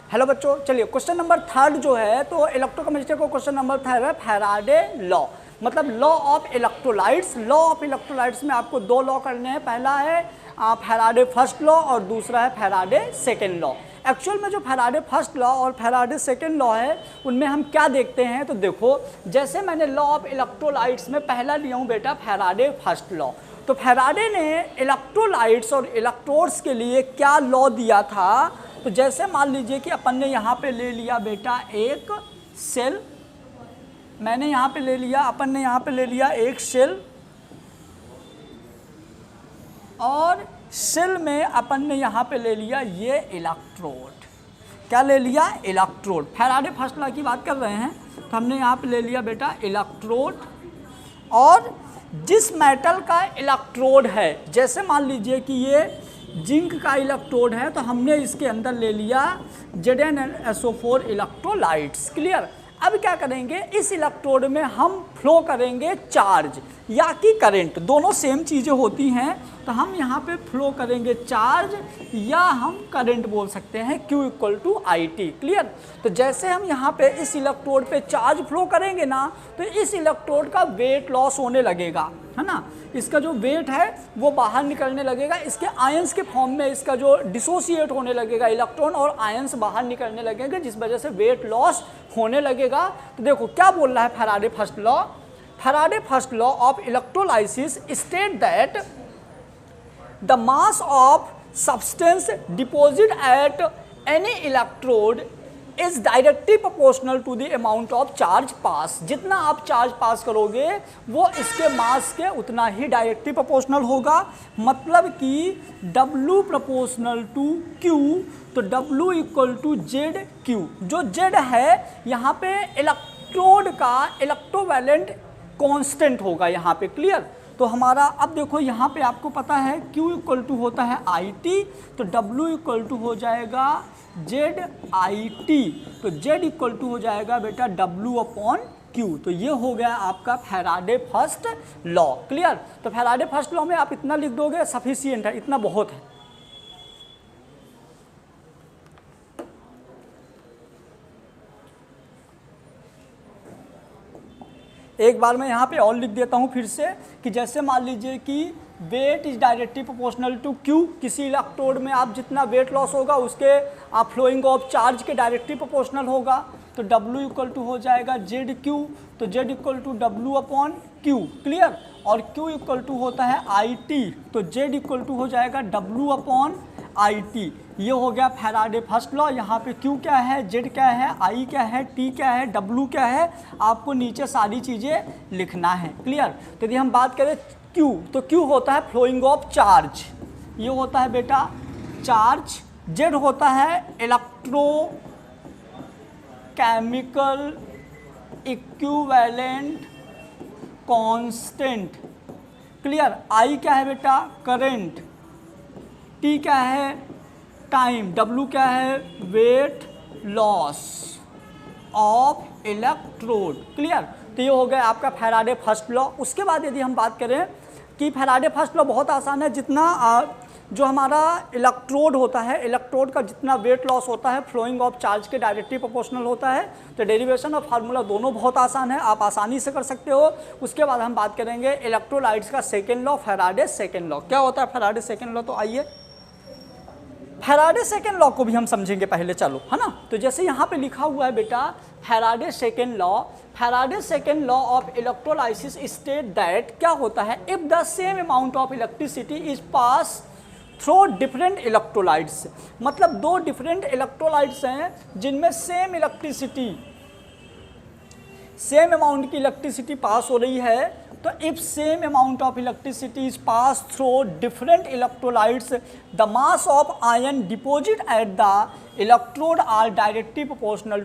Hello बच्चों, चलिए question number third जो है तो इलेक्ट्रोकेमिस्ट्री को क्वेश्चन नंबर थर्ड है फैराडे लॉ, मतलब law of electrolytes. Law of electrolytes में आपको दो लॉ करने हैं, पहला है फैराडे फर्स्ट लॉ और दूसरा है फैराडे सेकेंड लॉ। एक्चुअल में जो फैराडे फर्स्ट लॉ और फैराडे सेकेंड लॉ है उनमें हम क्या देखते हैं, तो देखो जैसे मैंने लॉ ऑफ इलेक्ट्रोलाइट्स में पहला लिया हूँ बेटा फैराडे फर्स्ट लॉ, तो फैराडे ने इलेक्ट्रोलाइट्स और इलेक्ट्रोड्स के लिए क्या लॉ दिया था। तो जैसे मान लीजिए कि अपन ने यहाँ पे ले लिया बेटा एक सेल, मैंने यहाँ पे ले लिया, अपन ने यहाँ पे ले लिया एक सेल, और सेल में अपन ने यहाँ पे ले लिया ये इलेक्ट्रोड। क्या ले लिया? इलेक्ट्रोड। फैराडे फर्स्ट लॉ की बात कर रहे हैं तो हमने यहाँ पे ले लिया बेटा इलेक्ट्रोड, और जिस मेटल का इलेक्ट्रोड है, जैसे मान लीजिए कि ये जिंक का इलेक्ट्रोड है तो हमने इसके अंदर ले लिया ZnSO4 इलेक्ट्रोलाइट्स। क्लियर। अब क्या करेंगे, इस इलेक्ट्रोड में हम फ्लो करेंगे चार्ज या कि करंट, दोनों सेम चीज़ें होती हैं, तो हम यहाँ पे फ्लो करेंगे चार्ज या हम करंट बोल सकते हैं Q = IT। क्लियर। तो जैसे हम यहाँ पे इस इलेक्ट्रोड पे चार्ज फ्लो करेंगे ना तो इस इलेक्ट्रोड का वेट लॉस होने लगेगा, है ना, इसका जो वेट है वो बाहर निकलने लगेगा, इसके आयंस के फॉर्म में इसका जो डिसोसिएट होने लगेगा, इलेक्ट्रॉन और आयंस बाहर निकलने लगेंगे, जिस वजह से वेट लॉस होने लगेगा। तो देखो क्या बोल रहा है Faraday first law. Faraday first law of electrolysis state that the mass of substance deposit at any electrode is directly proportional to the amount of charge pass. जितना आप चार्ज पास करोगे वो इसके मास के उतना ही डायरेक्टली प्रोपोर्शनल होगा, मतलब कि W प्रोपोर्शनल टू Q, तो W = ZQ। जो Z है यहाँ पे इलेक्ट्रोड का इलेक्ट्रोवैलेंट कांस्टेंट होगा यहाँ पे। क्लियर। तो हमारा अब देखो यहाँ पे आपको पता है Q = होता है IT, तो W = हो जाएगा ZIT, तो Z = हो जाएगा बेटा W/Q। तो ये हो गया आपका फैराडे फर्स्ट लॉ। क्लियर। तो फैराडे फर्स्ट लॉ में आप इतना लिख दोगे सफिशिएंट है, इतना बहुत है। एक बार मैं यहाँ पे और लिख देता हूँ फिर से कि जैसे मान लीजिए कि weight is directly proportional to Q, किसी इलेक्ट्रोड में आप जितना वेट लॉस होगा उसके आप फ्लोइंग ऑफ चार्ज के डायरेक्टली प्रोपोर्शनल होगा, तो W = हो जाएगा ZQ, तो Z = W/Q। क्लियर। और Q = होता है IT, तो Z = हो जाएगा W/IT। ये हो गया फैराडे फर्स्ट लॉ। यहाँ पे Q क्या है, Z क्या है, I क्या है, T क्या है, W क्या है, आपको नीचे सारी चीज़ें लिखना है। क्लियर। तो यदि हम बात करें Q, तो Q होता है फ्लोइंग ऑफ चार्ज, ये होता है बेटा चार्ज। Z होता है electro chemical equivalent constant. Clear. I क्या है बेटा करंट, T क्या है टाइम, W क्या है weight loss of electrode. Clear. तो ये हो गया आपका फैराडे फर्स्ट लॉ। उसके बाद यदि हम बात करें कि फैराडे फर्स्ट लॉ बहुत आसान है, जितना जो हमारा इलेक्ट्रोड होता है, इलेक्ट्रोड का जितना वेट लॉस होता है फ्लोइंग ऑफ चार्ज के डायरेक्टली प्रोपोर्शनल होता है। तो डेरिवेशन और फार्मूला दोनों बहुत आसान है, आप आसानी से कर सकते हो। उसके बाद हम बात करेंगे इलेक्ट्रोलाइट्स का second law, Faraday second law. क्या होता है फैराडे सेकेंड लॉ, तो आइए फैराडे सेकेंड लॉ को भी हम समझेंगे पहले, चलो, है ना। तो जैसे यहाँ पे लिखा हुआ है बेटा Faraday second law, Faraday second law of electrolysis state that क्या होता है, if the same amount of electricity is pass through different electrolytes, मतलब दो डिफरेंट इलेक्ट्रोलाइट्स हैं जिनमें सेम इलेक्ट्रिसिटी, सेम अमाउंट की इलेक्ट्रिसिटी पास हो रही है, तो if same amount of electricity is pass through different electrolytes the mass of ion deposit at the electrode are directly proportional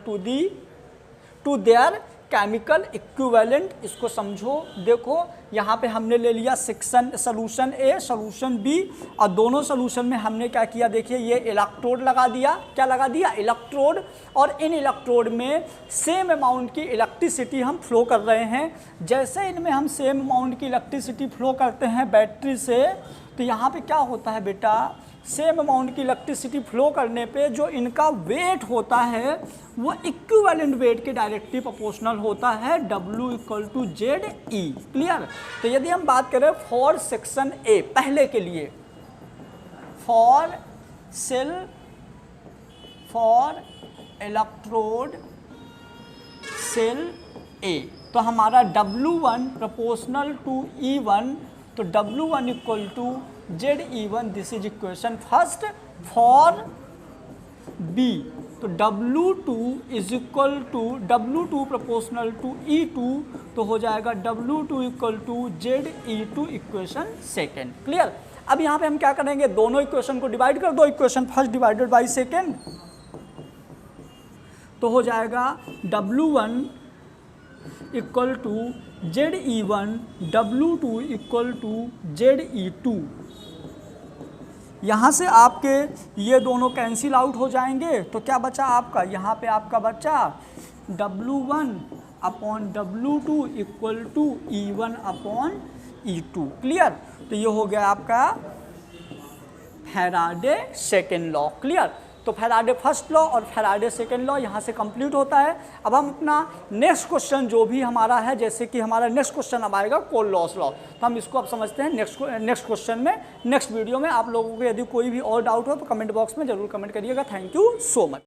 to their chemical equivalent. इसको समझो, देखो यहाँ पे हमने ले लिया section solution A, solution B, और दोनों सोल्यूशन में हमने क्या किया, देखिए ये इलेक्ट्रोड लगा दिया, क्या लगा दिया, इलेक्ट्रोड, और इन इलेक्ट्रोड में सेम अमाउंट की इलेक्ट्रिसिटी हम फ्लो कर रहे हैं। जैसे इनमें हम सेम अमाउंट की इलेक्ट्रिसिटी फ्लो करते हैं बैटरी से, तो यहाँ पे क्या होता है बेटा, सेम अमाउंट की इलेक्ट्रिसिटी फ्लो करने पे जो इनका वेट होता है वो इक्विवेलेंट वेट के डायरेक्टली प्रोपोर्शनल होता है W = ZE। क्लियर। तो यदि हम बात करें फॉर सेक्शन ए, पहले के लिए, for cell for electrode cell A, तो हमारा W1 प्रोपोर्शनल टू E1, तो W1 = ZE1, this is equation first. For B, तो W2 प्रोपोर्शनल टू E2, तो हो जाएगा W2 = ZE2, equation second. Clear. अब यहाँ पे हम क्या करेंगे, दोनों इक्वेशन को डिवाइड कर दो, equation first divided by second, तो हो जाएगा W1 = ZE1, W2 = ZE2। यहाँ से आपके ये दोनों कैंसिल आउट हो जाएंगे, तो क्या बचा आपका, यहाँ पे आपका बचा W1/W2 = E1/E2। क्लियर। तो ये हो गया आपका फैराडे सेकेंड लॉ। क्लियर। तो फैराडे फर्स्ट लॉ और फैराडे सेकेंड लॉ यहाँ से कंप्लीट होता है। अब हम अपना नेक्स्ट क्वेश्चन जो भी हमारा है, जैसे कि हमारा नेक्स्ट क्वेश्चन अब आएगा कोल लॉस लॉ, तो हम इसको अब समझते हैं नेक्स्ट क्वेश्चन में, नेक्स्ट वीडियो में। आप लोगों को यदि कोई भी और डाउट हो तो कमेंट बॉक्स में जरूर कमेंट करिएगा। Thank you so much.